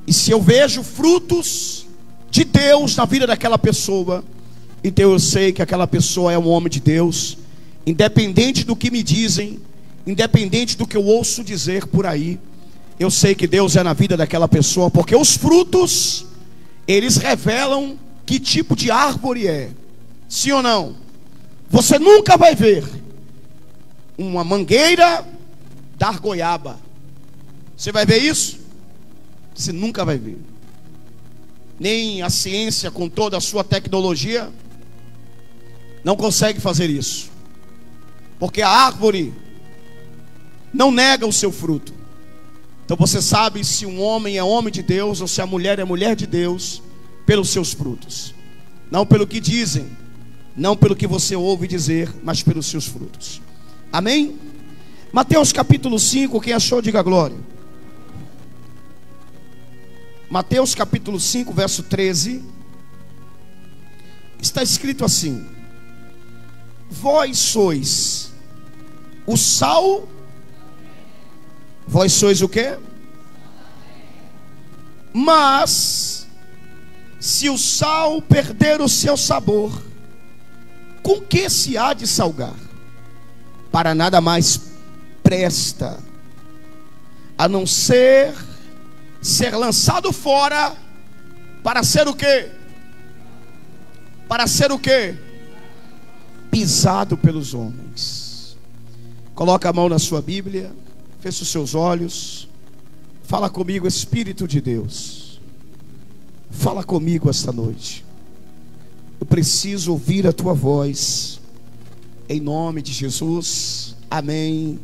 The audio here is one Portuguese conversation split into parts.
E se eu vejo frutos de Deus na vida daquela pessoa, então eu sei que aquela pessoa é um homem de Deus, independente do que me dizem, independente do que eu ouço dizer por aí. Eu sei que Deus é na vida daquela pessoa, porque os frutos, eles revelam que tipo de árvore é. Sim ou não? Você nunca vai ver uma mangueira dar goiaba. Você vai ver isso? Você nunca vai ver. Nem a ciência, com toda a sua tecnologia, não consegue fazer isso. Porque a árvore não nega o seu fruto. Então você sabe se um homem é homem de Deus ou se a mulher é mulher de Deus pelos seus frutos. Não pelo que dizem, não pelo que você ouve dizer, mas pelos seus frutos. Amém? Mateus capítulo 5, quem achou, diga glória. Mateus capítulo 5, verso 13. Está escrito assim: vós sois o sal. Vós sois o quê? Mas se o sal perder o seu sabor, com que se há de salgar? Para nada mais presta, a não ser lançado fora, para ser o quê? Para ser o quê? Pisado pelos homens. Coloca a mão na sua Bíblia, feche os seus olhos, fala comigo, Espírito de Deus. Fala comigo esta noite. Eu preciso ouvir a tua voz, em nome de Jesus. Amém.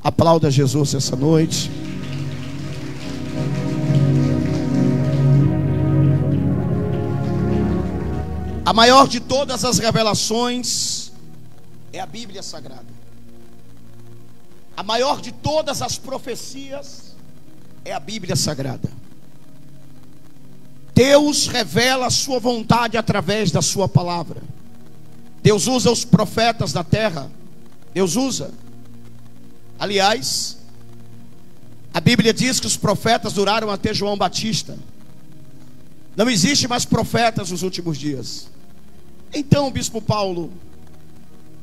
Aplauda Jesus essa noite. A maior de todas as revelações é a Bíblia Sagrada. A maior de todas as profecias é a Bíblia Sagrada. Deus revela a sua vontade através da sua palavra. Deus usa os profetas da terra. Deus usa. Aliás, a Bíblia diz que os profetas duraram até João Batista. Não existe mais profetas nos últimos dias. Então, Bispo Paulo,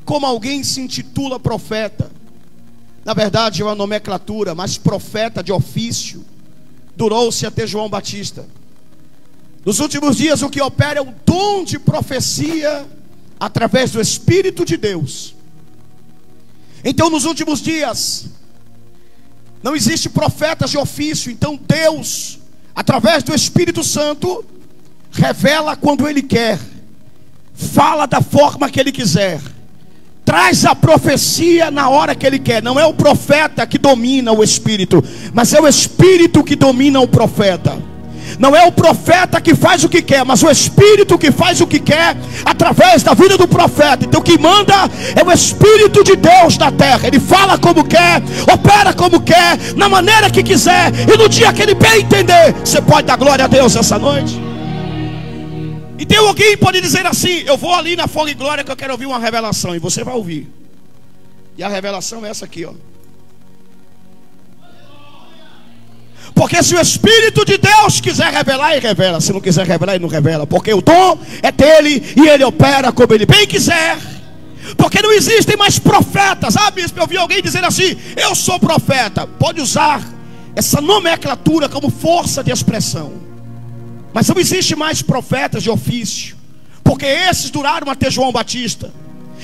como alguém se intitula profeta? Na verdade é uma nomenclatura, mas profeta de ofício durou-se até João Batista. Nos últimos dias o que opera é o dom de profecia através do Espírito de Deus. Então nos últimos dias não existe profetas de ofício. Então Deus, através do Espírito Santo, revela quando Ele quer, fala da forma que Ele quiser, traz a profecia na hora que Ele quer. Não é o profeta que domina o Espírito, mas é o Espírito que domina o profeta. Não é o profeta que faz o que quer, mas o Espírito que faz o que quer através da vida do profeta. Então quem manda é o Espírito de Deus na terra. Ele fala como quer, opera como quer, na maneira que quiser, e no dia que Ele bem entender. Você pode dar glória a Deus essa noite? Então alguém pode dizer assim: eu vou ali na Folga e Glória que eu quero ouvir uma revelação. E você vai ouvir. E a revelação é essa aqui, ó. Porque se o Espírito de Deus quiser revelar, Ele revela. Se não quiser revelar, Ele não revela. Porque o dom é dele e Ele opera como Ele bem quiser. Porque não existem mais profetas. Ah, bispo, eu vi alguém dizendo assim: eu sou profeta. Pode usar essa nomenclatura como força de expressão. Mas não existe mais profetas de ofício. Porque esses duraram até João Batista.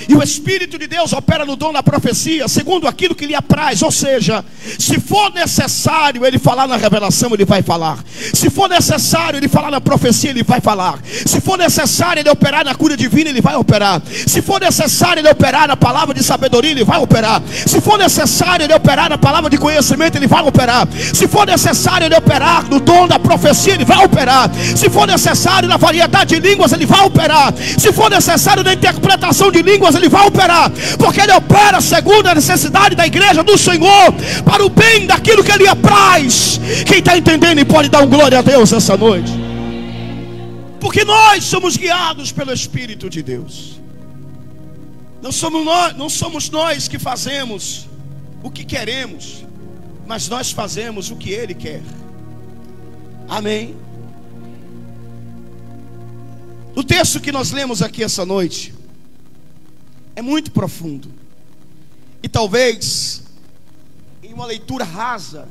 E o Espírito de Deus opera no dom da profecia segundo aquilo que lhe apraz. Ou seja, se for necessário Ele falar na revelação, Ele vai falar. Se for necessário Ele falar na profecia, Ele vai falar. Se for necessário Ele operar na cura divina, Ele vai operar. Se for necessário Ele operar na palavra de sabedoria, Ele vai operar. Se for necessário Ele operar na palavra de conhecimento, Ele vai operar. Se for necessário Ele operar no dom da profecia, Ele vai operar. Se for necessário na variedade de línguas, Ele vai operar. Se for necessário na interpretação de línguas, Ele vai operar, porque Ele opera segundo a necessidade da igreja do Senhor, para o bem daquilo que Ele apraz. Quem está entendendo e pode dar um glória a Deus essa noite? Porque nós somos guiados pelo Espírito de Deus. Não somos nós que fazemos o que queremos, mas nós fazemos o que Ele quer. Amém. O texto que nós lemos aqui essa noite é muito profundo. E talvez, em uma leitura rasa,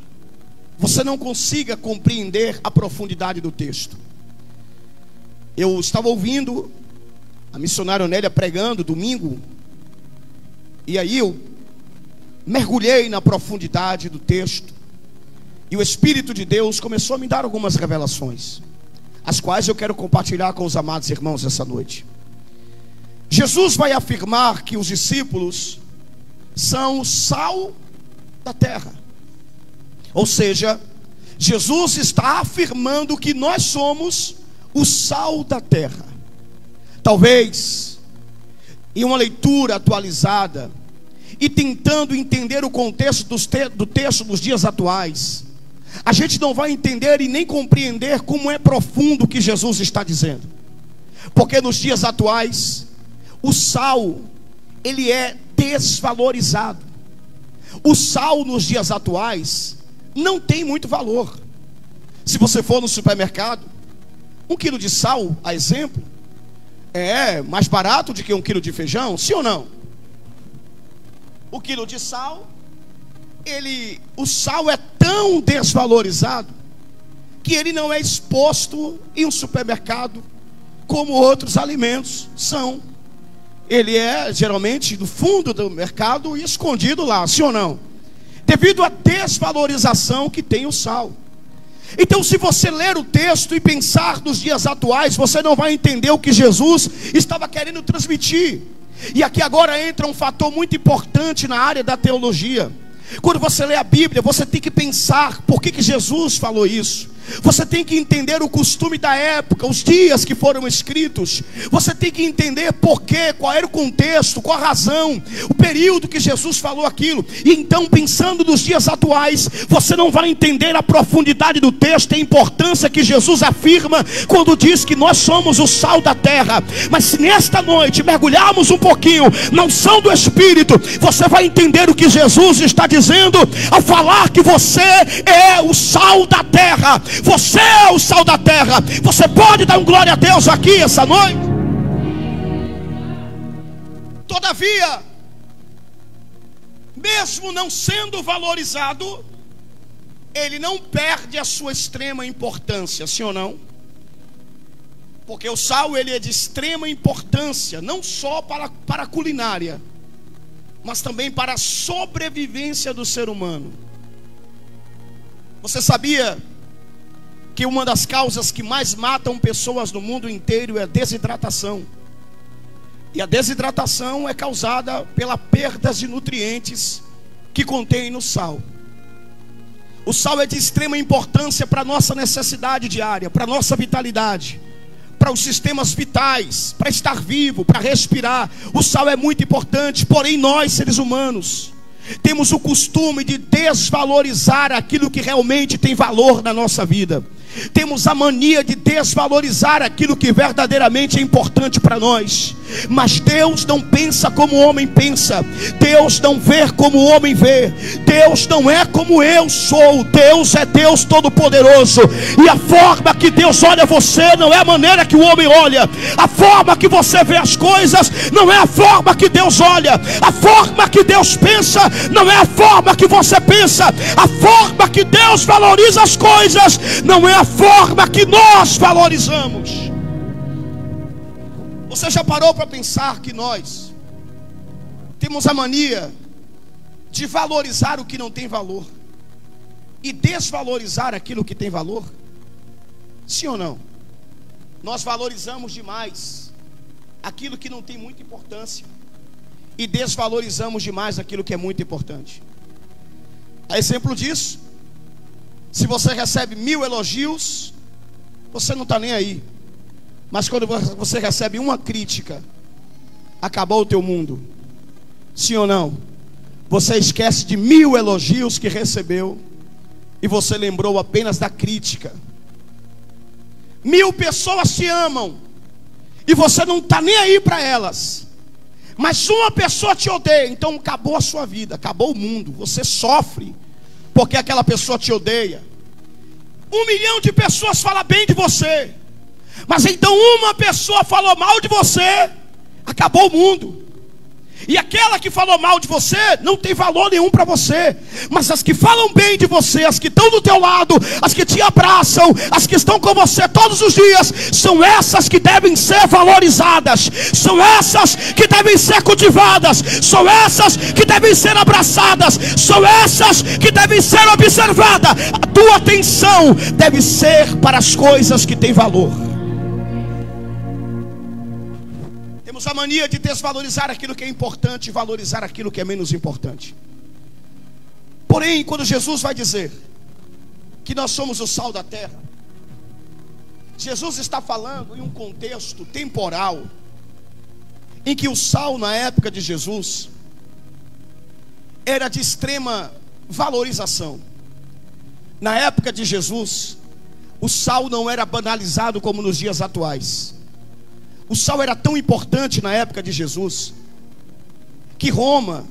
você não consiga compreender a profundidade do texto. Eu estava ouvindo a missionária Onélia pregando domingo, e aí eu mergulhei na profundidade do texto, e o Espírito de Deus começou a me dar algumas revelações, as quais eu quero compartilhar com os amados irmãos essa noite. Jesus vai afirmar que os discípulos são o sal da terra. Ou seja, Jesus está afirmando que nós somos o sal da terra. Talvez, em uma leitura atualizada e tentando entender o contexto do texto dos dias atuais, a gente não vai entender e nem compreender como é profundo o que Jesus está dizendo. Porque nos dias atuais, o sal, ele é desvalorizado. O sal nos dias atuais não tem muito valor. Se você for no supermercado, 1 quilo de sal, a exemplo, é mais barato do que 1 quilo de feijão, sim ou não? O quilo de sal, o sal é tão desvalorizado que ele não é exposto em um supermercado como outros alimentos são. Ele é geralmente do fundo do mercado e escondido lá, sim ou não? Devido à desvalorização que tem o sal. Então, se você ler o texto e pensar nos dias atuais, você não vai entender o que Jesus estava querendo transmitir. E aqui agora entra um fator muito importante na área da teologia. Quando você lê a Bíblia, você tem que pensar por que Jesus falou isso. Você tem que entender o costume da época, os dias que foram escritos. Você tem que entender porquê, qual era o contexto, qual a razão, o período que Jesus falou aquilo. E então, pensando nos dias atuais, você não vai entender a profundidade do texto e a importância que Jesus afirma quando diz que nós somos o sal da terra. Mas se nesta noite mergulharmos um pouquinho na unção do Espírito, você vai entender o que Jesus está dizendo ao falar que você é o sal da terra. Você é o sal da terra. Você pode dar um glória a Deus aqui essa noite? Todavia, mesmo não sendo valorizado, ele não perde a sua extrema importância, sim ou não? Porque o sal, ele é de extrema importância, não só para a culinária, mas também para a sobrevivência do ser humano. Você sabia que uma das causas que mais matam pessoas no mundo inteiro é a desidratação? E a desidratação é causada pela perda de nutrientes que contém no sal. O sal é de extrema importância para a nossa necessidade diária, para a nossa vitalidade, para os sistemas vitais, para estar vivo, para respirar. O sal é muito importante, porém nós, seres humanos, temos o costume de desvalorizar aquilo que realmente tem valor na nossa vida. Temos a mania de desvalorizar aquilo que verdadeiramente é importante para nós. Mas Deus não pensa como o homem pensa. Deus não vê como o homem vê. Deus não é como eu sou. Deus é Deus Todo-Poderoso. E a forma que Deus olha você não é a maneira que o homem olha. A forma que você vê as coisas não é a forma que Deus olha. A forma que Deus pensa não é a forma que você pensa. A forma que Deus valoriza as coisas não é a forma que nós valorizamos. Você já parou para pensar que nós temos a mania de valorizar o que não tem valor e desvalorizar aquilo que tem valor? Sim ou não? Nós valorizamos demais aquilo que não tem muita importância e desvalorizamos demais aquilo que é muito importante. A exemplo disso, se você recebe 1000 elogios, você não está nem aí. Mas quando você recebe uma crítica, acabou o teu mundo. Sim ou não? Você esquece de 1000 elogios que recebeu e você lembrou apenas da crítica. 1000 pessoas te amam e você não está nem aí para elas. Mas uma pessoa te odeia, então acabou a sua vida, acabou o mundo. Você sofre porque aquela pessoa te odeia. 1 milhão de pessoas falam bem de você, mas então uma pessoa falou mal de você, acabou o mundo. E aquela que falou mal de você não tem valor nenhum para você. Mas as que falam bem de você, as que estão do teu lado, as que te abraçam, as que estão com você todos os dias, são essas que devem ser valorizadas, são essas que devem ser cultivadas, são essas que devem ser abraçadas, são essas que devem ser observadas. A tua atenção deve ser para as coisas que têm valor. Temos a mania de desvalorizar aquilo que é importante e valorizar aquilo que é menos importante. Porém, quando Jesus vai dizer que nós somos o sal da terra, Jesus está falando em um contexto temporal em que o sal, na época de Jesus, era de extrema valorização. Na época de Jesus, o sal não era banalizado como nos dias atuais. O sal era tão importante na época de Jesus que Roma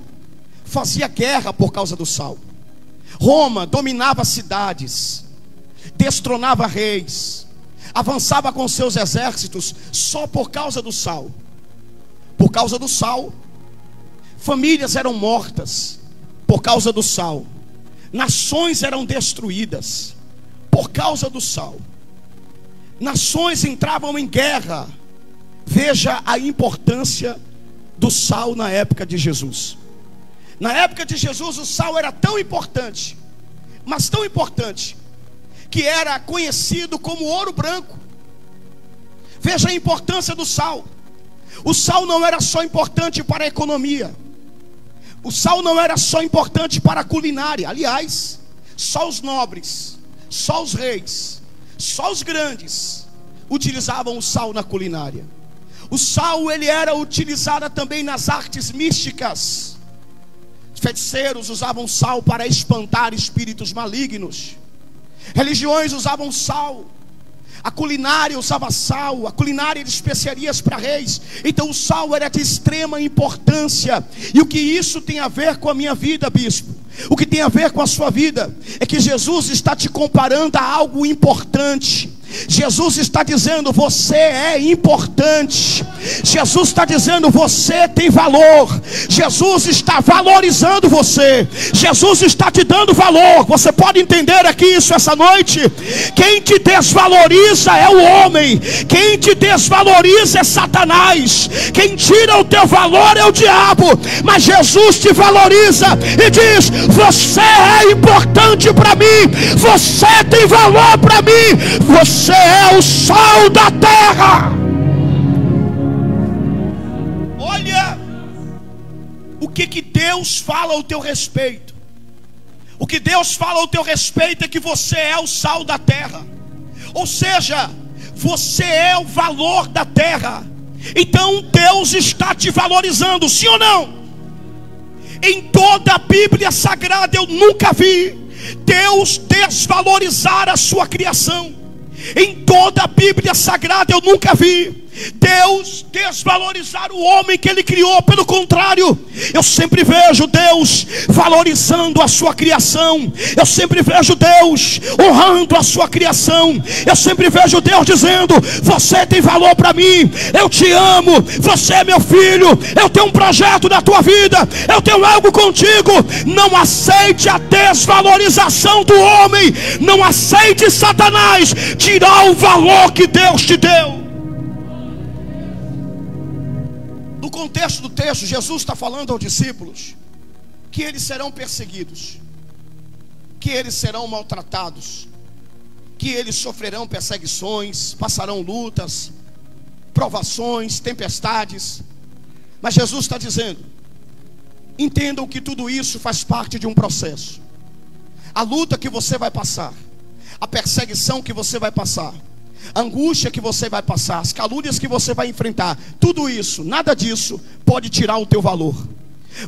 fazia guerra por causa do sal. Roma dominava cidades, destronava reis, avançava com seus exércitos só por causa do sal. Por causa do sal, famílias eram mortas. Por causa do sal, nações eram destruídas. Por causa do sal, nações entravam em guerra. Veja a importância do sal na época de Jesus. Na época de Jesus o sal era tão importante, mas tão importante, que era conhecido como ouro branco. Veja a importância do sal. O sal não era só importante para a economia. O sal não era só importante para a culinária. Aliás, só os nobres, só os reis, só os grandes utilizavam o sal na culinária. O sal, ele era utilizado também nas artes místicas. Os feiticeiros usavam sal para espantar espíritos malignos. Religiões usavam sal. A culinária usava sal. A culinária de especiarias para reis. Então o sal era de extrema importância. E o que isso tem a ver com a minha vida, bispo? O que tem a ver com a sua vida é que Jesus está te comparando a algo importante. Jesus está dizendo: você é importante. Jesus está dizendo: você tem valor. Jesus está valorizando você. Jesus está te dando valor. Você pode entender aqui isso essa noite? Quem te desvaloriza é o homem. Quem te desvaloriza é Satanás. Quem tira o teu valor é o diabo. Mas Jesus te valoriza e diz: você é importante para mim. Você tem valor para mim. Você é o sal da terra. Olha o que Deus fala ao teu respeito. O que Deus fala ao teu respeito é que você é o sal da terra. Ou seja, você é o valor da terra. Então Deus está te valorizando, sim ou não? Em toda a Bíblia Sagrada eu nunca vi Deus desvalorizar a sua criação. Em toda a Bíblia Sagrada eu nunca vi Deus desvalorizar o homem que Ele criou. Pelo contrário, eu sempre vejo Deus valorizando a sua criação. Eu sempre vejo Deus honrando a sua criação. Eu sempre vejo Deus dizendo: você tem valor para mim, eu te amo, você é meu filho, eu tenho um projeto na tua vida, eu tenho algo contigo. Não aceite a desvalorização do homem. Não aceite Satanás tirar o valor que Deus te deu. No contexto do texto, Jesus está falando aos discípulos que eles serão perseguidos, que eles serão maltratados, que eles sofrerão perseguições, passarão lutas, provações, tempestades. Mas Jesus está dizendo: entendam que tudo isso faz parte de um processo. A luta que você vai passar, a perseguição que você vai passar, a angústia que você vai passar, as calúnias que você vai enfrentar, tudo isso, nada disso pode tirar o teu valor.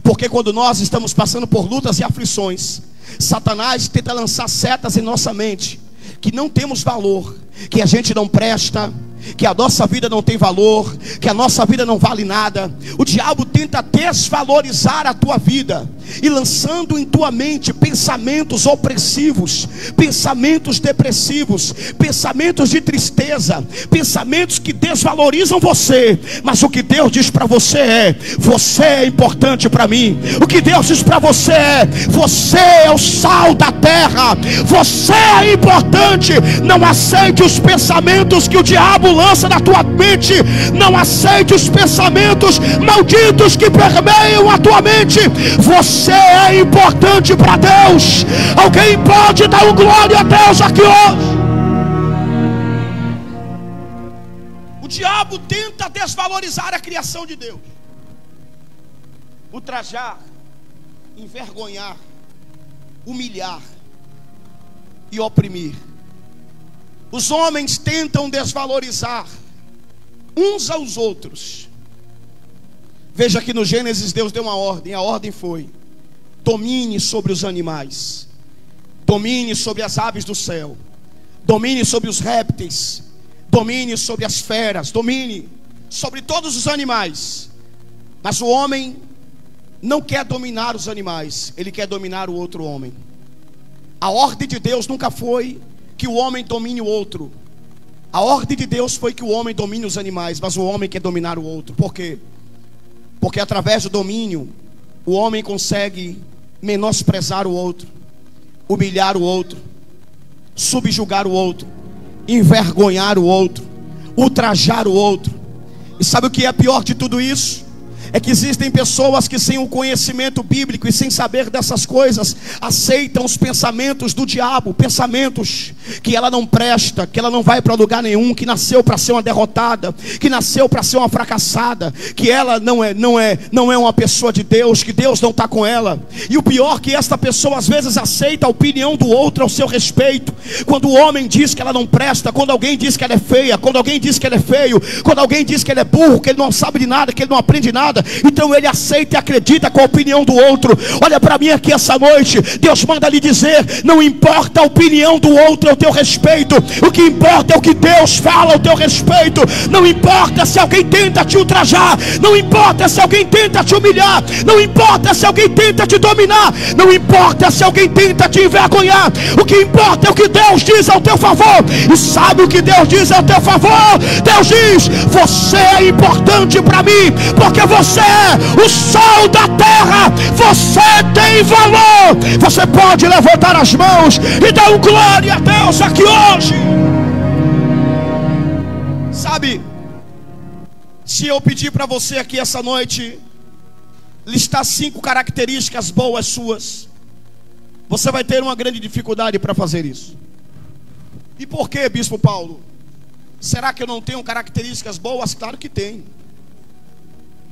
Porque quando nós estamos passando por lutas e aflições, Satanás tenta lançar setas em nossa mente, que não temos valor, que a gente não presta, que a nossa vida não tem valor, que a nossa vida não vale nada. O diabo tenta desvalorizar a tua vida. e lançando em tua mente pensamentos opressivos, pensamentos depressivos, pensamentos de tristeza, pensamentos que desvalorizam você. Mas o que Deus diz para você é: você é importante para mim. O que Deus diz para você é: você é o sal da terra, você é importante. Não aceite os pensamentos que o diabo lança na tua mente, não aceite os pensamentos malditos que permeiam a tua mente. Você é importante para Deus. Alguém pode dar um glória a Deus aqui hoje? O diabo tenta desvalorizar a criação de Deus, ultrajar, envergonhar, humilhar e oprimir. Os homens tentam desvalorizar uns aos outros. Veja que no Gênesis Deus deu uma ordem. A ordem foi: domine sobre os animais, domine sobre as aves do céu, domine sobre os répteis, domine sobre as feras, domine sobre todos os animais. Mas o homem não quer dominar os animais, ele quer dominar o outro homem. A ordem de Deus nunca foi que o homem domine o outro. A ordem de Deus foi que o homem domine os animais, mas o homem quer dominar o outro. Por quê? Porque através do domínio o homem consegue menosprezar o outro, humilhar o outro, subjugar o outro, envergonhar o outro, ultrajar o outro. E sabe o que é pior de tudo isso? É que existem pessoas que sem o conhecimento bíblico e sem saber dessas coisas, aceitam os pensamentos do diabo, pensamentos que ela não presta, que ela não vai para lugar nenhum, que nasceu para ser uma derrotada, que nasceu para ser uma fracassada, que ela não é uma pessoa de Deus, que Deus não está com ela. E o pior é que esta pessoa às vezes aceita a opinião do outro ao seu respeito. Quando o homem diz que ela não presta, quando alguém diz que ela é feia, quando alguém diz que ele é feio, quando alguém diz que ele é burro, que ele não sabe de nada, que ele não aprende nada, então ele aceita e acredita com a opinião do outro. Olha para mim aqui essa noite, Deus manda lhe dizer: não importa a opinião do outro ao teu respeito, o que importa é o que Deus fala ao teu respeito. Não importa se alguém tenta te ultrajar, não importa se alguém tenta te humilhar, não importa se alguém tenta te dominar, não importa se alguém tenta te envergonhar. O que importa é o que Deus diz ao teu favor. E sabe o que Deus diz ao teu favor? Deus diz: você é importante para mim, porque você é o sal da terra, você tem valor. Você pode levantar as mãos e dar um glória a Deus aqui hoje. Sabe, se eu pedir para você aqui essa noite listar 5 características boas suas, você vai ter uma grande dificuldade para fazer isso. E por que, Bispo Paulo? Será que eu não tenho características boas? Claro que tenho.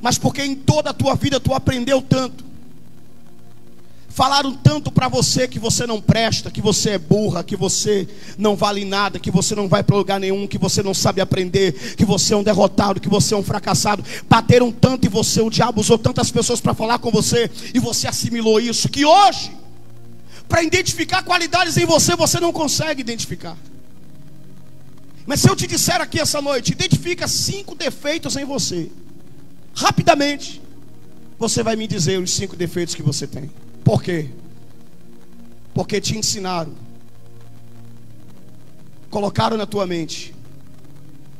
Mas porque em toda a tua vida tu aprendeu tanto, falaram tanto para você que você não presta, que você é burra, que você não vale nada, que você não vai para lugar nenhum, que você não sabe aprender, que você é um derrotado, que você é um fracassado. Bateram tanto em você, o diabo usou tantas pessoas para falar com você, e você assimilou isso, que hoje, para identificar qualidades em você, você não consegue identificar. Mas se eu te disser aqui essa noite: identifica 5 defeitos em você, rapidamente você vai me dizer os 5 defeitos que você tem. Por quê? Porque te ensinaram, colocaram na tua mente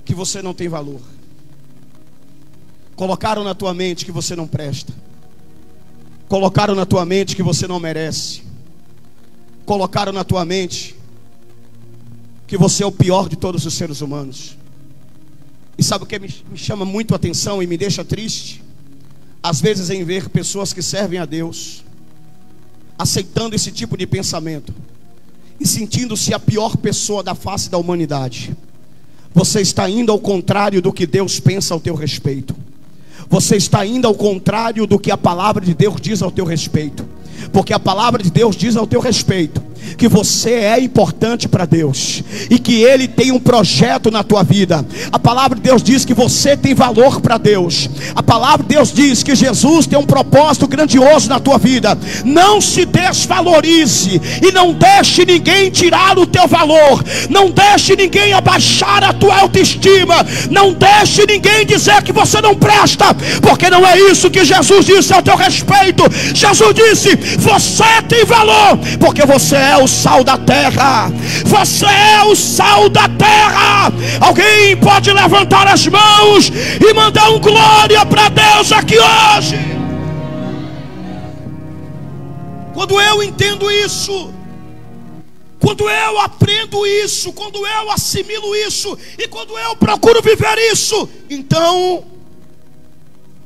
que você não tem valor, colocaram na tua mente que você não presta, colocaram na tua mente que você não merece, colocaram na tua mente que você é o pior de todos os seres humanos. E sabe o que me chama muito a atenção e me deixa triste? Às vezes em ver pessoas que servem a Deus aceitando esse tipo de pensamento e sentindo-se a pior pessoa da face da humanidade. Você está indo ao contrário do que Deus pensa ao teu respeito. Você está indo ao contrário do que a palavra de Deus diz ao teu respeito. Porque a palavra de Deus diz ao teu respeito que você é importante para Deus e que Ele tem um projeto na tua vida. A palavra de Deus diz que você tem valor para Deus. A palavra de Deus diz que Jesus tem um propósito grandioso na tua vida. Não se desvalorize e não deixe ninguém tirar o teu valor. Não deixe ninguém abaixar a tua autoestima. Não deixe ninguém dizer que você não presta, porque não é isso que Jesus disse ao teu respeito. Jesus disse: você tem valor, porque você é o sal da terra. Você é o sal da terra. Alguém pode levantar as mãos e mandar um glória para Deus aqui hoje? Quando eu entendo isso, quando eu aprendo isso, quando eu assimilo isso e quando eu procuro viver isso, então,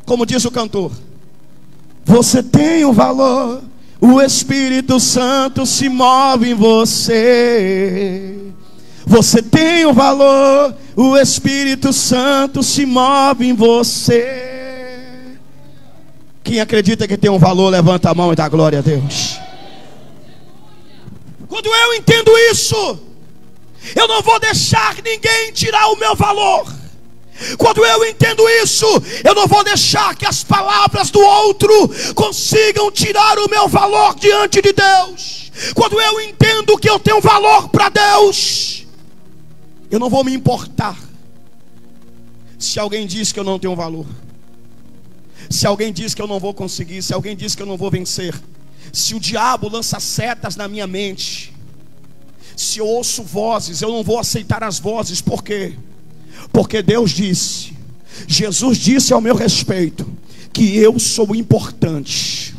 como diz o cantor, você tem um valor. O Espírito Santo se move em você. Você tem um valor. O Espírito Santo se move em você. Quem acredita que tem um valor, levanta a mão e dá glória a Deus. Quando eu entendo isso, eu não vou deixar ninguém tirar o meu valor. Quando eu entendo isso, eu não vou deixar que as palavras do outro consigam tirar o meu valor diante de Deus. Quando eu entendo que eu tenho valor para Deus, eu não vou me importar se alguém diz que eu não tenho valor, se alguém diz que eu não vou conseguir, se alguém diz que eu não vou vencer, se o diabo lança setas na minha mente, se eu ouço vozes, eu não vou aceitar as vozes. Por quê? Porque Deus disse, Jesus disse ao meu respeito, que eu sou importante.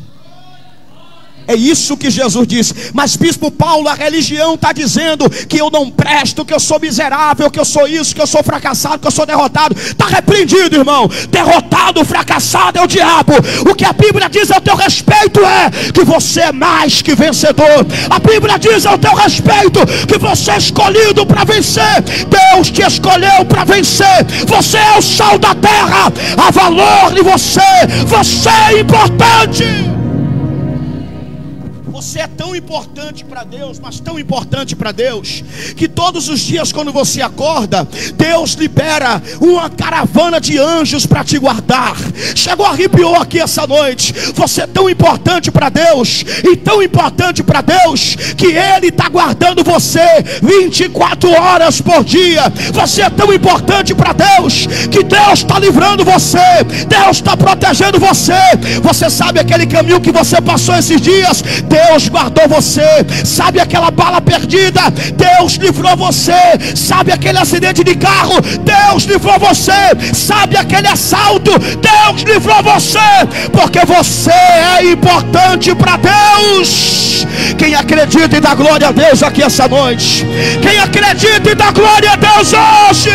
É isso que Jesus disse. Mas bispo Paulo, a religião está dizendo que eu não presto, que eu sou miserável, que eu sou isso, que eu sou fracassado, que eu sou derrotado. Está repreendido, irmão. Derrotado, fracassado é o diabo. O que a Bíblia diz ao teu respeito é que você é mais que vencedor. A Bíblia diz ao teu respeito que você é escolhido para vencer. Deus te escolheu para vencer. Você é o sal da terra. Há valor em você. Você é importante. Você é tão importante para Deus, mas tão importante para Deus, que todos os dias quando você acorda, Deus libera uma caravana de anjos para te guardar. Chegou, arrepiou aqui essa noite. Você é tão importante para Deus, e tão importante para Deus, que Ele está guardando você 24 horas por dia. Você é tão importante para Deus, que Deus está livrando você, Deus está protegendo você. Você sabe aquele caminho que você passou esses dias? Deus guardou você. Sabe aquela bala perdida? Deus livrou você. Sabe aquele acidente de carro? Deus livrou você. Sabe aquele assalto? Deus livrou você. Porque você é importante para Deus. Quem acredita e dá glória a Deus aqui essa noite? Quem acredita e dá glória a Deus hoje?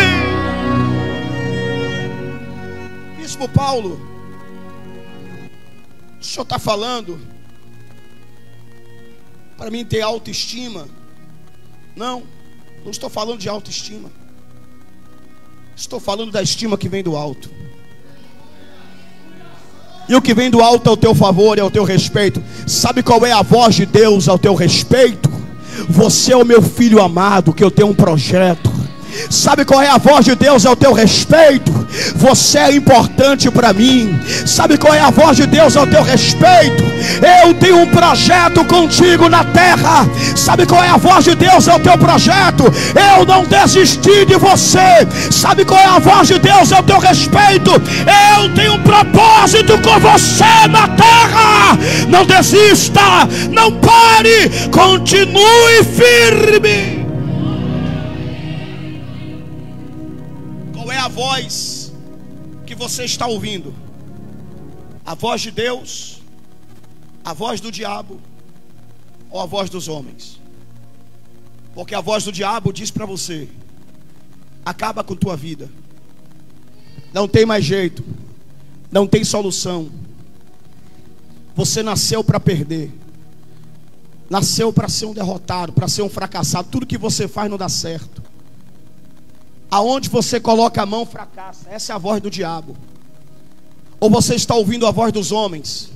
Bispo Paulo, o senhor está falando para mim ter autoestima? Não estou falando de autoestima. Estou falando da estima que vem do alto. E o que vem do alto é o teu favor, é o teu respeito. Sabe qual é a voz de Deus ao teu respeito? Você é o meu filho amado, que eu tenho um projeto. Sabe qual é a voz de Deus ao teu respeito? Você é importante para mim. Sabe qual é a voz de Deus ao teu respeito? Eu tenho um projeto contigo na terra. Sabe qual é a voz de Deus ao teu projeto? Eu não desisti de você. Sabe qual é a voz de Deus ao teu respeito? Eu tenho um propósito com você na terra. Não desista, não pare, continue firme. Qual é a voz que você está ouvindo? A voz de Deus, a voz do diabo ou a voz dos homens? Porque a voz do diabo diz para você: acaba com tua vida, não tem mais jeito, não tem solução, você nasceu para perder, nasceu para ser um derrotado, para ser um fracassado, tudo que você faz não dá certo. Aonde você coloca a mão, fracassa. Essa é a voz do diabo. Ou você está ouvindo a voz dos homens?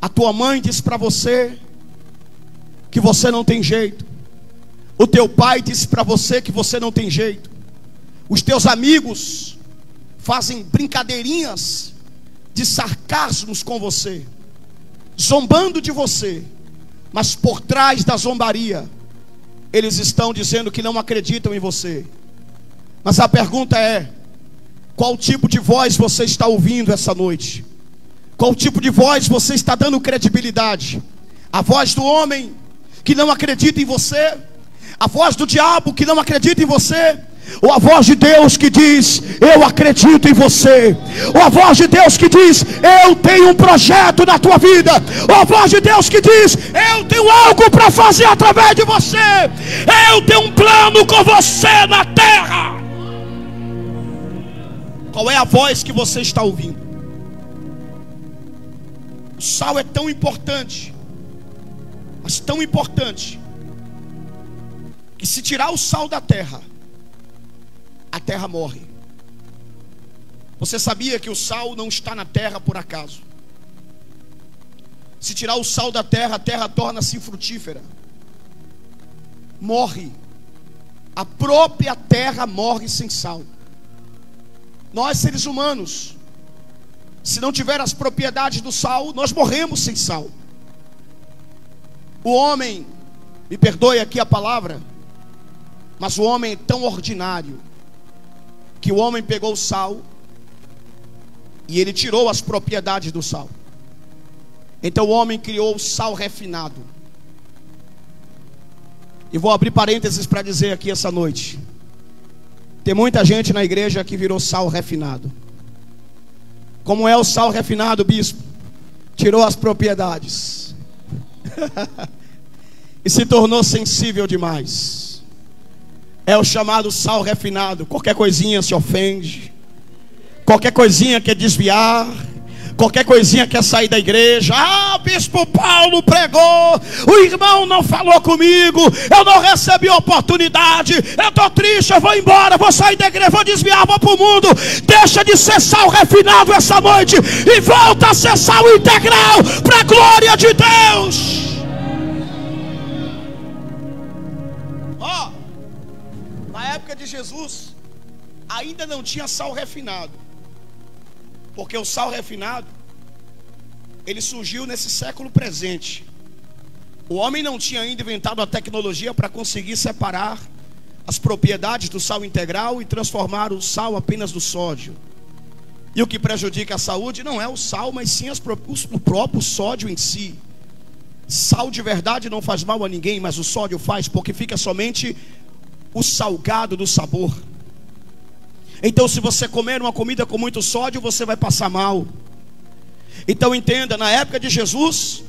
A tua mãe disse para você que você não tem jeito. O teu pai disse para você que você não tem jeito. Os teus amigos fazem brincadeirinhas de sarcasmos com você, zombando de você, mas por trás da zombaria eles estão dizendo que não acreditam em você. Mas a pergunta é: qual tipo de voz você está ouvindo essa noite? Qual tipo de voz você está dando credibilidade? A voz do homem que não acredita em você? A voz do diabo que não acredita em você? Ou a voz de Deus que diz: eu acredito em você? Ou a voz de Deus que diz: eu tenho um projeto na tua vida? Ou a voz de Deus que diz: eu tenho algo para fazer através de você? Eu tenho um plano com você na terra. Qual é a voz que você está ouvindo? O sal é tão importante, mas tão importante, que se tirar o sal da terra, a terra morre. Você sabia que o sal não está na terra por acaso? Se tirar o sal da terra, a terra torna-se infrutífera, morre. A própria terra morre sem sal. Nós, seres humanos, se não tiver as propriedades do sal, nós morremos sem sal. O homem, me perdoe aqui a palavra, mas o homem é tão ordinário que o homem pegou o sal e ele tirou as propriedades do sal. Então o homem criou o sal refinado. E vou abrir parênteses para dizer aqui essa noite: tem muita gente na igreja que virou sal refinado. Como é o sal refinado, bispo? Tirou as propriedades e se tornou sensível demais. É o chamado sal refinado. Qualquer coisinha se ofende, qualquer coisinha quer desviar, qualquer coisinha quer sair da igreja. Ah, bispo Paulo pregou, o irmão não falou comigo, eu não recebi oportunidade, eu estou triste, eu vou embora, vou sair da igreja, vou desviar, vou para o mundo. Deixa de ser sal refinado essa noite e volta a ser sal integral para a glória de Deus. Na época de Jesus ainda não tinha sal refinado, porque o sal refinado ele surgiu nesse século presente. O homem não tinha ainda inventado a tecnologia para conseguir separar as propriedades do sal integral e transformar o sal apenas do sódio. E o que prejudica a saúde não é o sal, mas sim o próprio sódio em si. Sal de verdade não faz mal a ninguém, mas o sódio faz, porque fica somente o salgado do sabor. Então, se você comer uma comida com muito sódio, você vai passar mal. Então entenda, na época de Jesus,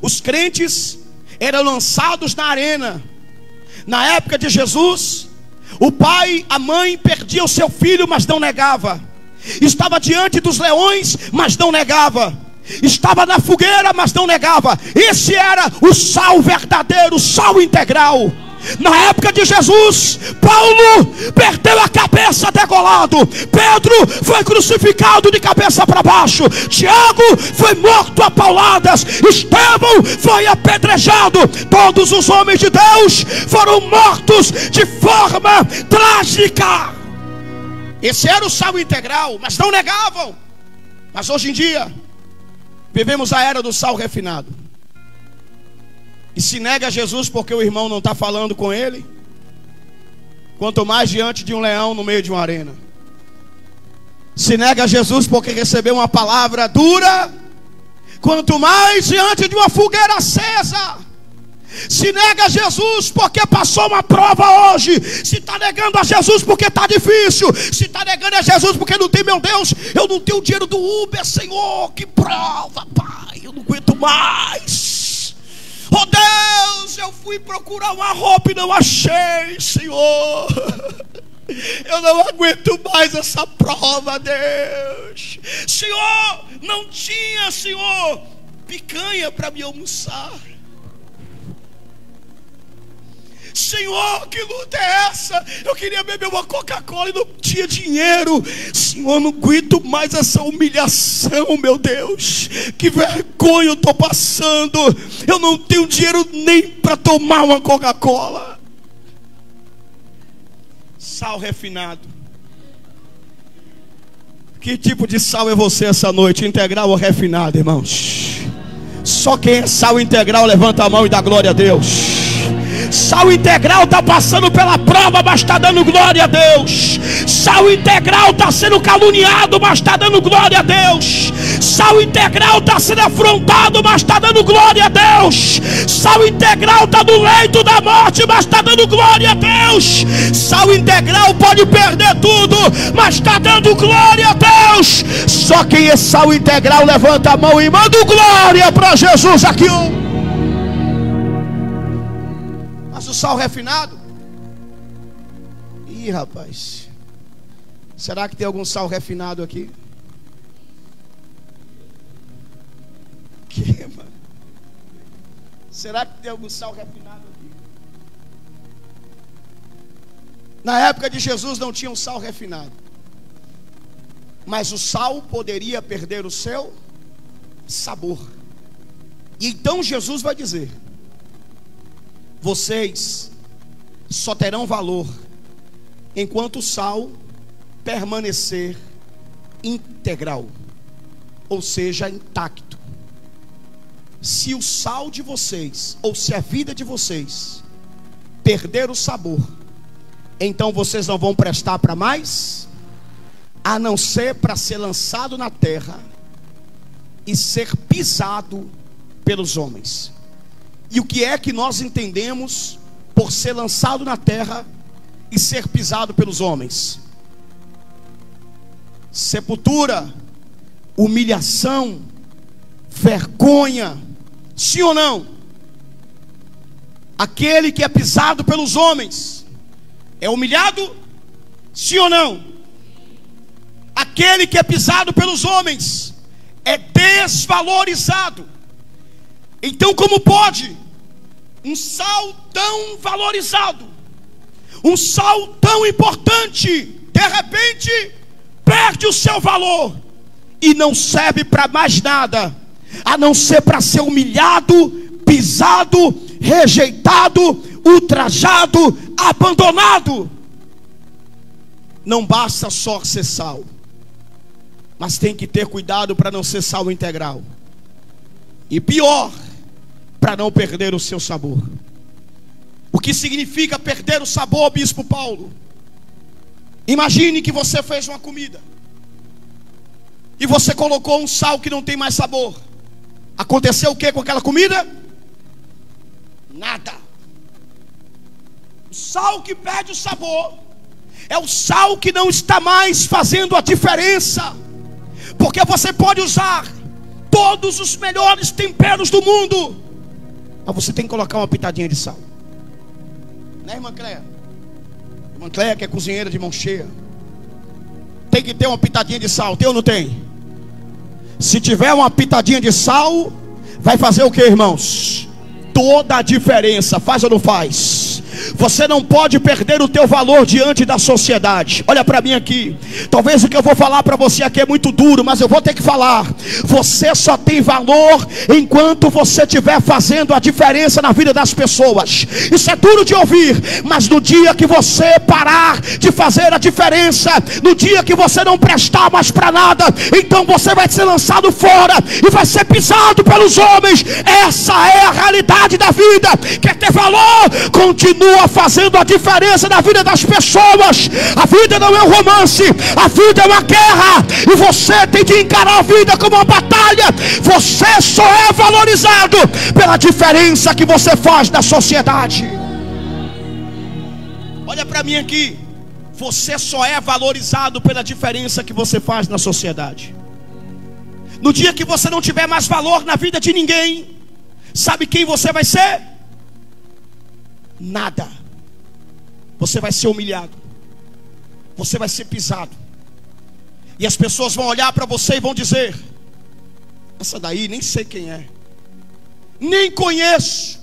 os crentes eram lançados na arena. Na época de Jesus, o pai, a mãe perdia o seu filho, mas não negava. Estava diante dos leões, mas não negava. Estava na fogueira, mas não negava. Esse era o sal verdadeiro, o sal integral. Na época de Jesus, Paulo perdeu a cabeça degolado, Pedro foi crucificado de cabeça para baixo, Tiago foi morto a pauladas, Estevão foi apedrejado. Todos os homens de Deus foram mortos de forma trágica. Esse era o sal integral, mas não negavam. Mas hoje em dia vivemos a era do sal refinado. E se nega a Jesus porque o irmão não está falando com ele, quanto mais diante de um leão no meio de uma arena. Se nega a Jesus porque recebeu uma palavra dura, quanto mais diante de uma fogueira acesa. Se nega a Jesus porque passou uma prova hoje. Se está negando a Jesus porque está difícil. Se está negando a Jesus porque não tem, meu Deus, eu não tenho o dinheiro do Uber, Senhor, que prova, Pai, eu não aguento mais. Oh Deus, eu fui procurar uma roupa e não achei, Senhor. Eu não aguento mais essa prova, Deus. Senhor, não tinha, Senhor, picanha para me almoçar. Senhor, que luta é essa? Eu queria beber uma Coca-Cola e não tinha dinheiro. Senhor, não aguento mais essa humilhação, meu Deus. Que vergonha eu estou passando. Eu não tenho dinheiro nem para tomar uma Coca-Cola. Sal refinado. Que tipo de sal é você essa noite? Integral ou refinado, irmãos? Só quem é sal integral levanta a mão e dá glória a Deus. Sal integral está passando pela prova, mas está dando glória a Deus. Sal integral está sendo caluniado, mas está dando glória a Deus. Sal integral está sendo afrontado, mas está dando glória a Deus. Sal integral está no leito da morte, mas está dando glória a Deus. Sal integral pode perder tudo, mas está dando glória a Deus. Só quem é sal integral levanta a mão e manda glória para Jesus aqui. Mas o sal refinado? Ih, rapaz, será que tem algum sal refinado aqui? Que, mano? Será que tem algum sal refinado aqui? Na época de Jesus não tinha um sal refinado, mas o sal poderia perder o seu sabor. E então Jesus vai dizer: vocês só terão valor enquanto o sal permanecer integral, ou seja, intacto. Se o sal de vocês, ou se a vida de vocês perder o sabor, então vocês não vão prestar para mais, a não ser para ser lançado na terra e ser pisado pelos homens. E o que é que nós entendemos por ser lançado na terra e ser pisado pelos homens? Sepultura, humilhação, vergonha. Sim ou não? Aquele que é pisado pelos homens é humilhado? Sim ou não? Aquele que é pisado pelos homens é desvalorizado. Então, como pode um sal tão valorizado, um sal tão importante, de repente perde o seu valor e não serve para mais nada, a não ser para ser humilhado, pisado, rejeitado, ultrajado, abandonado? Não basta só ser sal, mas tem que ter cuidado para não ser sal integral. E pior, para não perder o seu sabor. O que significa perder o sabor, Bispo Paulo? Imagine que você fez uma comida e você colocou um sal que não tem mais sabor. Aconteceu o que com aquela comida? Nada. O sal que perde o sabor é o sal que não está mais fazendo a diferença. Porque você pode usar todos os melhores temperos do mundo, mas você tem que colocar uma pitadinha de sal, né, irmã Cléia? Irmã Cléia, que é cozinheira de mão cheia, tem que ter uma pitadinha de sal. Tem ou não tem? Se tiver uma pitadinha de sal, vai fazer o que, irmãos? Toda a diferença. Faz ou não faz? Você não pode perder o teu valor diante da sociedade. Olha para mim aqui. Talvez o que eu vou falar para você aqui é muito duro, mas eu vou ter que falar. Você só tem valor enquanto você estiver fazendo a diferença na vida das pessoas. Isso é duro de ouvir, mas no dia que você parar de fazer a diferença, no dia que você não prestar mais para nada, então você vai ser lançado fora e vai ser pisado pelos homens. Essa é a realidade da vida. Quer ter valor? Continua fazendo a diferença na vida das pessoas. A vida não é um romance, a vida é uma guerra, e você tem que encarar a vida como uma batalha. Você só é valorizado pela diferença que você faz na sociedade. Olha para mim aqui. Você só é valorizado pela diferença que você faz na sociedade. No dia que você não tiver mais valor na vida de ninguém, sabe quem você vai ser? Nada. Você vai ser humilhado, você vai ser pisado, e as pessoas vão olhar para você e vão dizer: essa daí nem sei quem é, nem conheço.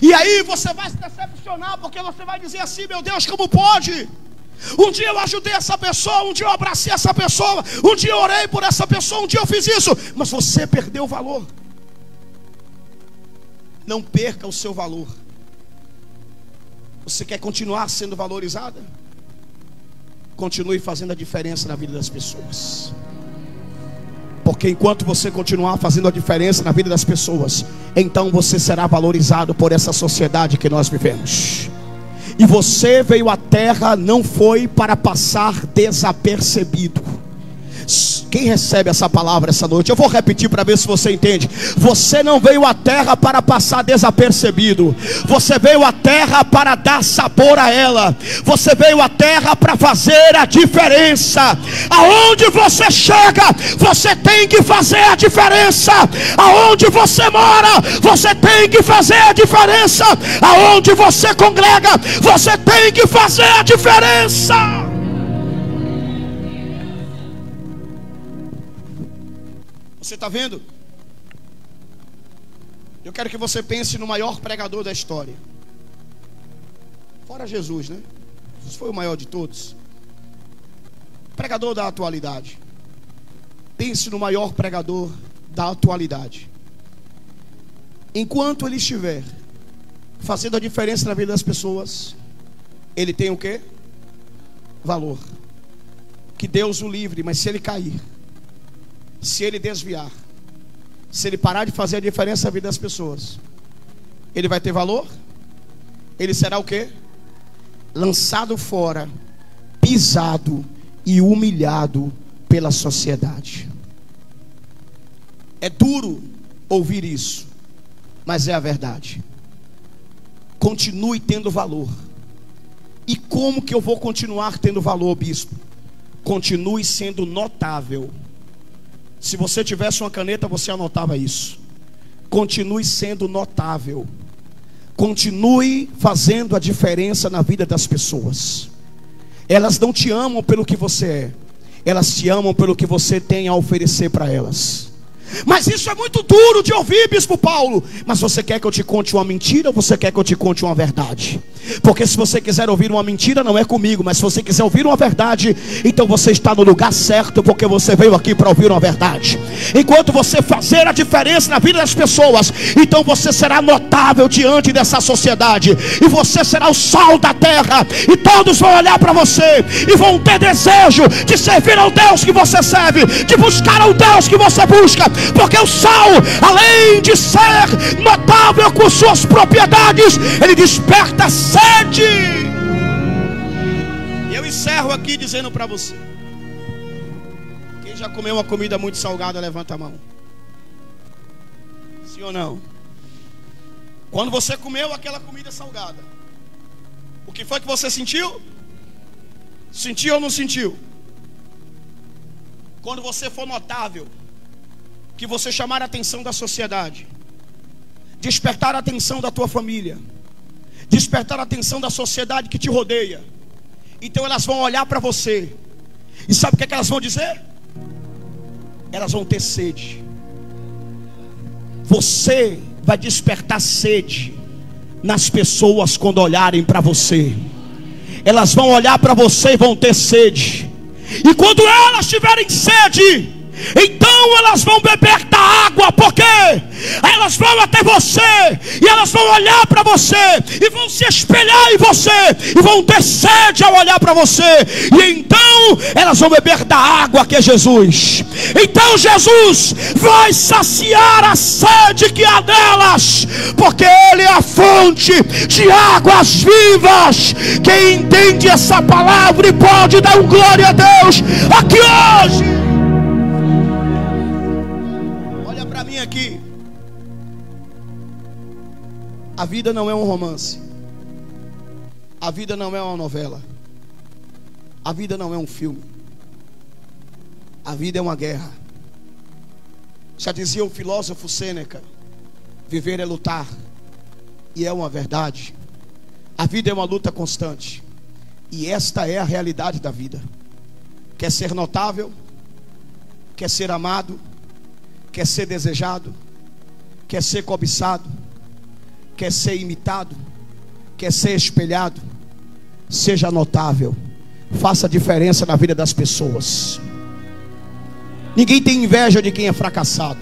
E aí você vai se decepcionar. questionar, porque você vai dizer assim: meu Deus, como pode? Um dia eu ajudei essa pessoa, um dia eu abracei essa pessoa, um dia eu orei por essa pessoa, um dia eu fiz isso. Mas você perdeu o valor. Não perca o seu valor. Você quer continuar sendo valorizada? Continue fazendo a diferença na vida das pessoas. Porque enquanto você continuar fazendo a diferença na vida das pessoas, então você será valorizado por essa sociedade que nós vivemos. E você veio à terra não foi para passar desapercebido. Quem recebe essa palavra essa noite? Eu vou repetir para ver se você entende. Você não veio à terra para passar desapercebido. Você veio à terra para dar sabor a ela. Você veio à terra para fazer a diferença. Aonde você chega, você tem que fazer a diferença. Aonde você mora, você tem que fazer a diferença. Aonde você congrega, você tem que fazer a diferença. Você está vendo? Eu quero que você pense no maior pregador da história. Fora Jesus, né? Jesus foi o maior de todos. Pregador da atualidade. Pense no maior pregador da atualidade. Enquanto ele estiver fazendo a diferença na vida das pessoas, ele tem o quê? Valor. Que Deus o livre, mas se ele cair, se ele desviar, se ele parar de fazer a diferença na vida das pessoas, ele vai ter valor? Ele será o quê? Lançado fora, pisado e humilhado pela sociedade. É duro ouvir isso, mas é a verdade. Continue tendo valor. E como que eu vou continuar tendo valor, bispo? Continue sendo notável. Se você tivesse uma caneta, você anotava isso. Continue sendo notável. Continue fazendo a diferença na vida das pessoas. Elas não te amam pelo que você é, elas te amam pelo que você tem a oferecer para elas. Mas isso é muito duro de ouvir, bispo Paulo. Mas você quer que eu te conte uma mentira ou você quer que eu te conte uma verdade? Porque se você quiser ouvir uma mentira, não é comigo. Mas se você quiser ouvir uma verdade, então você está no lugar certo, porque você veio aqui para ouvir uma verdade. Enquanto você fazer a diferença na vida das pessoas, então você será notável diante dessa sociedade. E você será o sal da terra. E todos vão olhar para você e vão ter desejo de servir ao Deus que você serve, de buscar ao Deus que você busca. Porque o sal, além de ser notável com suas propriedades, ele desperta sede. E eu encerro aqui dizendo para você: quem já comeu uma comida muito salgada, levanta a mão. Sim ou não? Quando você comeu aquela comida salgada, o que foi que você sentiu? Sentiu ou não sentiu? Quando você for notável, que você chamar a atenção da sociedade, despertar a atenção da tua família, despertar a atenção da sociedade que te rodeia, então elas vão olhar para você. E sabe o que é que elas vão dizer? Elas vão ter sede. Você vai despertar sede nas pessoas quando olharem para você. Elas vão olhar para você e vão ter sede. E quando elas tiverem sede, então elas vão beber da água, porque elas vão até você e elas vão olhar para você e vão se espelhar em você e vão ter sede ao olhar para você. E então elas vão beber da água que é Jesus. Então Jesus vai saciar a sede que há nelas, porque Ele é a fonte de águas vivas. Quem entende essa palavra e pode dar um glória a Deus aqui hoje. Aqui, a vida não é um romance, a vida não é uma novela, a vida não é um filme, a vida é uma guerra. Já dizia o filósofo Sêneca: viver é lutar, e é uma verdade. A vida é uma luta constante, e esta é a realidade da vida. Quer ser notável? Quer ser amado? Quer ser desejado? Quer ser cobiçado? Quer ser imitado? Quer ser espelhado? Seja notável. Faça diferença na vida das pessoas. Ninguém tem inveja de quem é fracassado.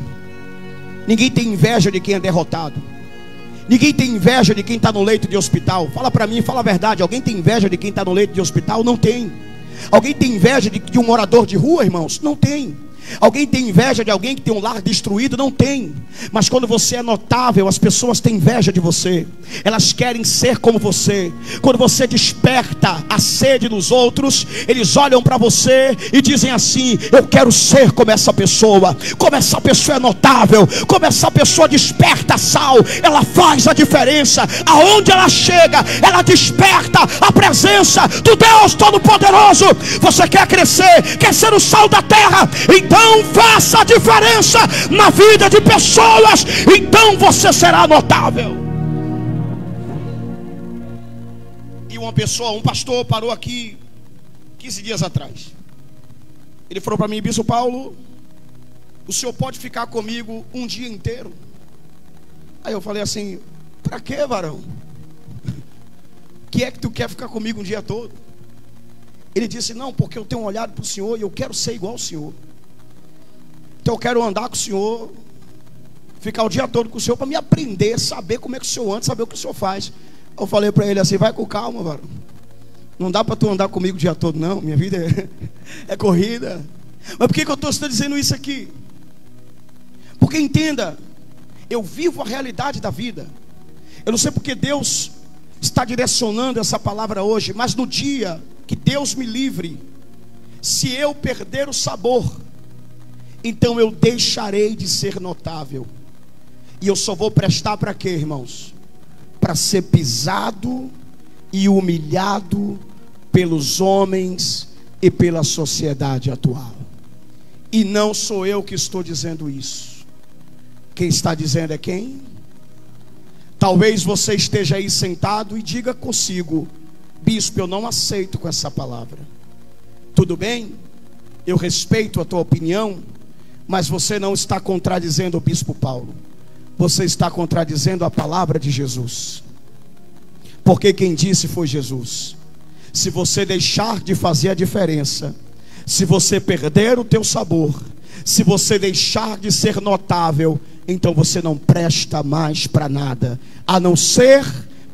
Ninguém tem inveja de quem é derrotado. Ninguém tem inveja de quem está no leito de hospital. Fala para mim, fala a verdade. Alguém tem inveja de quem está no leito de hospital? Não tem. Alguém tem inveja de um morador de rua, irmãos? Não tem. Alguém tem inveja de alguém que tem um lar destruído? Não tem. Mas quando você é notável, as pessoas têm inveja de você. Elas querem ser como você. Quando você desperta a sede nos outros, eles olham para você e dizem assim: eu quero ser como essa pessoa. Como essa pessoa é notável. Como essa pessoa desperta sal. Ela faz a diferença. Aonde ela chega, ela desperta a presença do Deus Todo-Poderoso. Você quer crescer, quer ser o sal da terra? Então faça a diferença na vida de pessoas. Então você será notável. E uma pessoa, um pastor parou aqui 15 dias atrás. Ele falou para mim: Bispo Paulo, o senhor pode ficar comigo um dia inteiro? Aí eu falei assim: para quê, varão? Que é que tu quer ficar comigo um dia todo? Ele disse: não, porque eu tenho olhado para o senhor e eu quero ser igual ao senhor. Então eu quero andar com o senhor, ficar o dia todo com o senhor, para me aprender, saber como é que o senhor anda, saber o que o senhor faz. Eu falei para ele assim: vai com calma, varão. Não dá para tu andar comigo o dia todo, não. Minha vida é corrida. Mas por que eu estou dizendo isso aqui? Porque entenda, eu vivo a realidade da vida. Eu não sei porque Deus está direcionando essa palavra hoje, mas no dia que Deus me livre, se eu perder o sabor, então eu deixarei de ser notável. E eu só vou prestar para quê, irmãos? Para ser pisado e humilhado pelos homens e pela sociedade atual. E não sou eu que estou dizendo isso. Quem está dizendo é quem? Talvez você esteja aí sentado e diga consigo: bispo, eu não aceito com essa palavra. Tudo bem? Eu respeito a tua opinião, mas você não está contradizendo o bispo Paulo. Você está contradizendo a palavra de Jesus. Porque quem disse foi Jesus. Se você deixar de fazer a diferença, se você perder o teu sabor, se você deixar de ser notável, então você não presta mais para nada, a não ser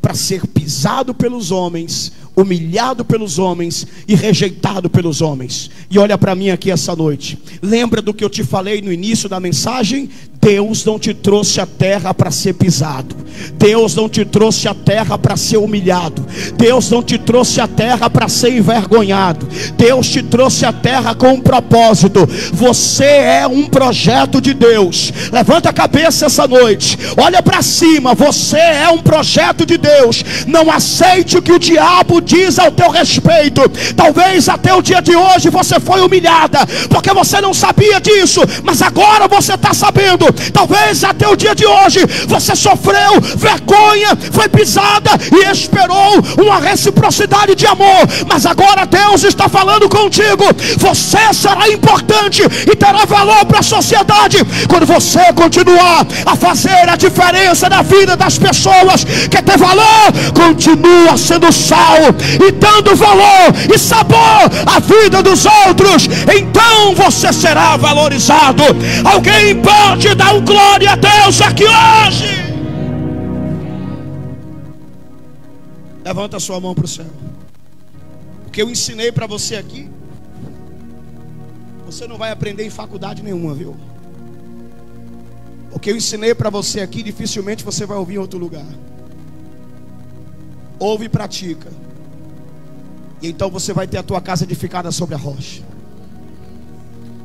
para ser pisado pelos homens, humilhado pelos homens e rejeitado pelos homens. E olha para mim aqui essa noite. Lembra do que eu te falei no início da mensagem? Deus não te trouxe à terra para ser pisado. Deus não te trouxe à terra para ser humilhado. Deus não te trouxe à terra para ser envergonhado. Deus te trouxe à terra com um propósito. Você é um projeto de Deus. Levanta a cabeça essa noite, olha para cima. Você é um projeto de Deus. Não aceite o que o diabo diz ao teu respeito. Talvez até o dia de hoje você foi humilhada, porque você não sabia disso, mas agora você está sabendo. Talvez até o dia de hoje você sofreu vergonha, foi pisada e esperou uma reciprocidade de amor, mas agora Deus está falando contigo. Você será importante e terá valor para a sociedade quando você continuar a fazer a diferença na vida das pessoas. Quer ter valor? Continua sendo sal e dando valor e sabor à vida dos outros. Então você será valorizado. Alguém pode dar um glória a Deus aqui hoje? Levanta a sua mão para o céu. O que eu ensinei para você aqui, você não vai aprender em faculdade nenhuma, viu? O que eu ensinei para você aqui, dificilmente você vai ouvir em outro lugar. Ouve e pratica, e então você vai ter a tua casa edificada sobre a rocha.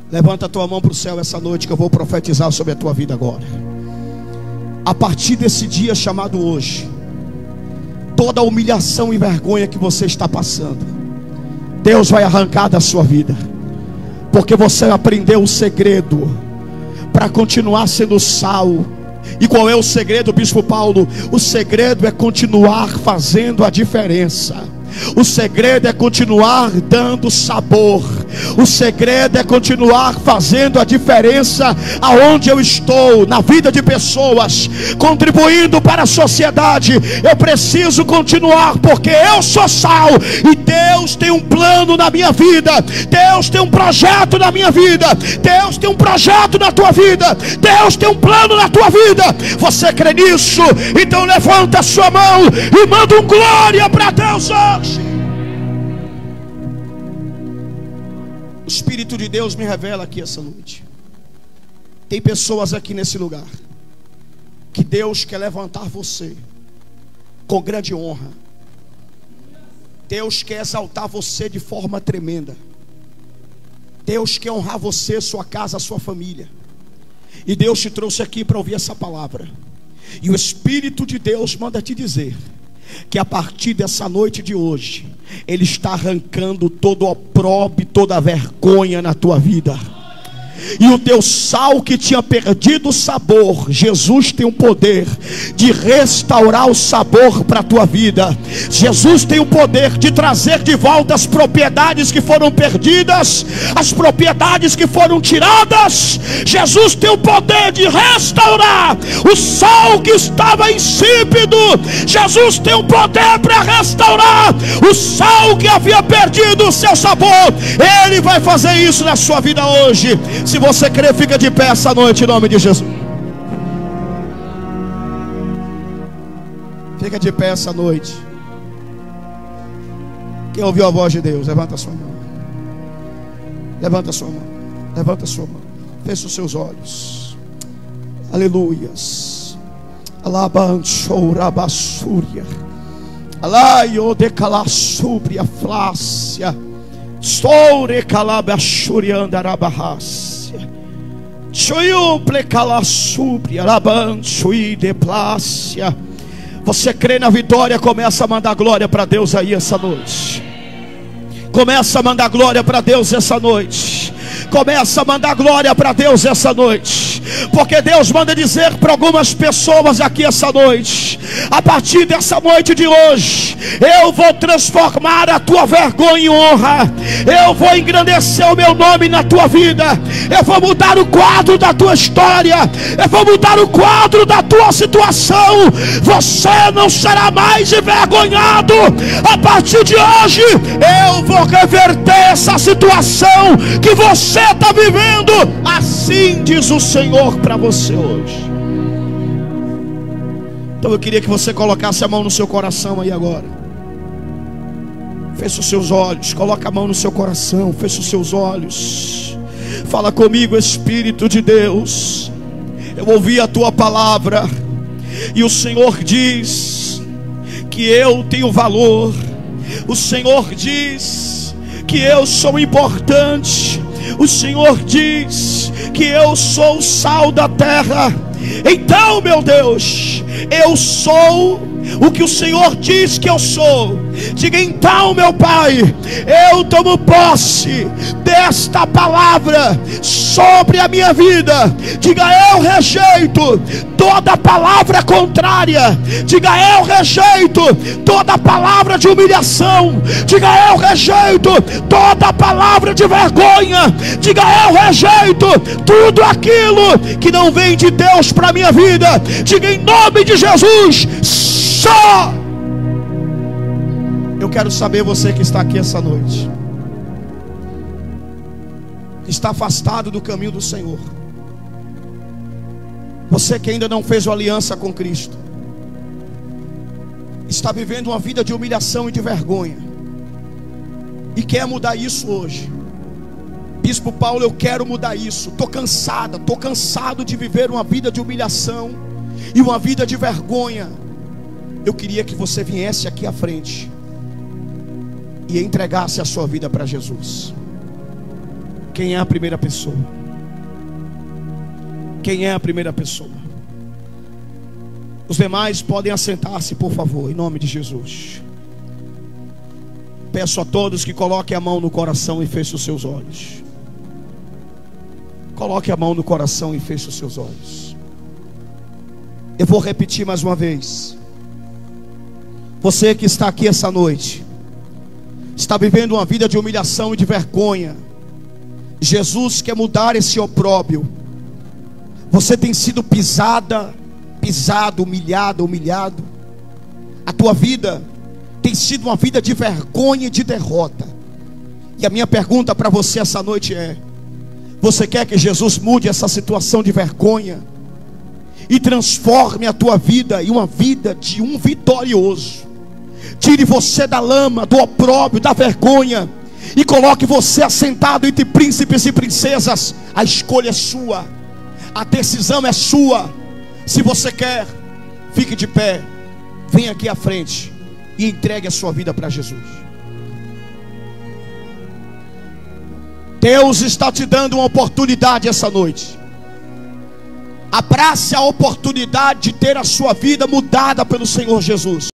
Levanta a tua mão para o céu essa noite, que eu vou profetizar sobre a tua vida agora. A partir desse dia chamado hoje, toda a humilhação e vergonha que você está passando, Deus vai arrancar da sua vida, porque você aprendeu o segredo para continuar sendo sal. E qual é o segredo, bispo Paulo? O segredo é continuar fazendo a diferença. O segredo é continuar dando sabor. O segredo é continuar fazendo a diferença aonde eu estou, na vida de pessoas, contribuindo para a sociedade. Eu preciso continuar, porque eu sou sal, e Deus tem um plano na minha vida. Deus tem um projeto na minha vida. Deus tem um projeto na tua vida. Deus tem um plano na tua vida. Você crê nisso? Então levanta a sua mão e manda um glória para Deus hoje. O Espírito de Deus me revela aqui essa noite. Tem pessoas aqui nesse lugar que Deus quer levantar você com grande honra. Deus quer exaltar você de forma tremenda. Deus quer honrar você, sua casa, sua família. E Deus te trouxe aqui para ouvir essa palavra. E o Espírito de Deus manda te dizer que a partir dessa noite de hoje, Ele está arrancando todo o opróbrio, toda a vergonha na tua vida. E o teu sal que tinha perdido o sabor, Jesus tem o poder de restaurar o sabor para a tua vida. Jesus tem o poder de trazer de volta as propriedades que foram perdidas, as propriedades que foram tiradas. Jesus tem o poder de restaurar o sal que estava insípido. Jesus tem o poder para restaurar o sal que havia perdido o seu sabor. Ele vai fazer isso na sua vida hoje. Se você crer, fica de pé essa noite em nome de Jesus. Fica de pé essa noite. Quem ouviu a voz de Deus, levanta a sua mão. Levanta a sua mão. Levanta a sua mão. Feche os seus olhos. Aleluias. Alabançou rabassúria. Alaio de calassúbria flácia. Soure calabachúria andarabahas. Você crê na vitória? Começa a mandar glória para Deus aí essa noite. Começa a mandar glória para Deus essa noite. Começa a mandar glória para Deus essa noite. Porque Deus manda dizer para algumas pessoas aqui essa noite: a partir dessa noite de hoje, eu vou transformar a tua vergonha em honra. Eu vou engrandecer o meu nome na tua vida. Eu vou mudar o quadro da tua história. Eu vou mudar o quadro da tua situação. Você não será mais envergonhado. A partir de hoje, eu vou reverter essa situação que você está vivendo. Assim diz o Senhor para você hoje. Então eu queria que você colocasse a mão no seu coração aí agora. Feche os seus olhos, coloca a mão no seu coração, feche os seus olhos. Fala comigo, Espírito de Deus. Eu ouvi a tua palavra e o Senhor diz que eu tenho valor. O Senhor diz que eu sou importante. O Senhor diz que eu sou o sal da terra. Então, meu Deus, eu sou o que o Senhor diz que eu sou. Diga então, meu Pai, eu tomo posse desta palavra sobre a minha vida. Diga, eu rejeito toda palavra contrária. Diga, eu rejeito toda palavra de humilhação. Diga, eu rejeito toda palavra de vergonha. Diga, eu rejeito tudo aquilo que não vem de Deus para a minha vida. Diga, em nome de Jesus, só. Eu quero saber, você que está aqui essa noite, que está afastado do caminho do Senhor, você que ainda não fez uma aliança com Cristo, está vivendo uma vida de humilhação e de vergonha, e quer mudar isso hoje. Bispo Paulo, eu quero mudar isso. Estou cansado de viver uma vida de humilhação e uma vida de vergonha. Eu queria que você viesse aqui à frente e entregasse a sua vida para Jesus. Quem é a primeira pessoa? Quem é a primeira pessoa? Os demais podem assentar-se, por favor, em nome de Jesus. Peço a todos que coloquem a mão no coração e fechem os seus olhos. Coloque a mão no coração e feche os seus olhos. Eu vou repetir mais uma vez. Você que está aqui essa noite, está vivendo uma vida de humilhação e de vergonha, Jesus quer mudar esse opróbrio. Você tem sido pisado, humilhado. A tua vida tem sido uma vida de vergonha e de derrota. E a minha pergunta para você essa noite é: você quer que Jesus mude essa situação de vergonha e transforme a tua vida em uma vida de um vitorioso? Tire você da lama, do opróbrio, da vergonha, e coloque você assentado entre príncipes e princesas. A escolha é sua, a decisão é sua. Se você quer, fique de pé, venha aqui à frente e entregue a sua vida para Jesus. Deus está te dando uma oportunidade essa noite. Abrace a oportunidade de ter a sua vida mudada pelo Senhor Jesus.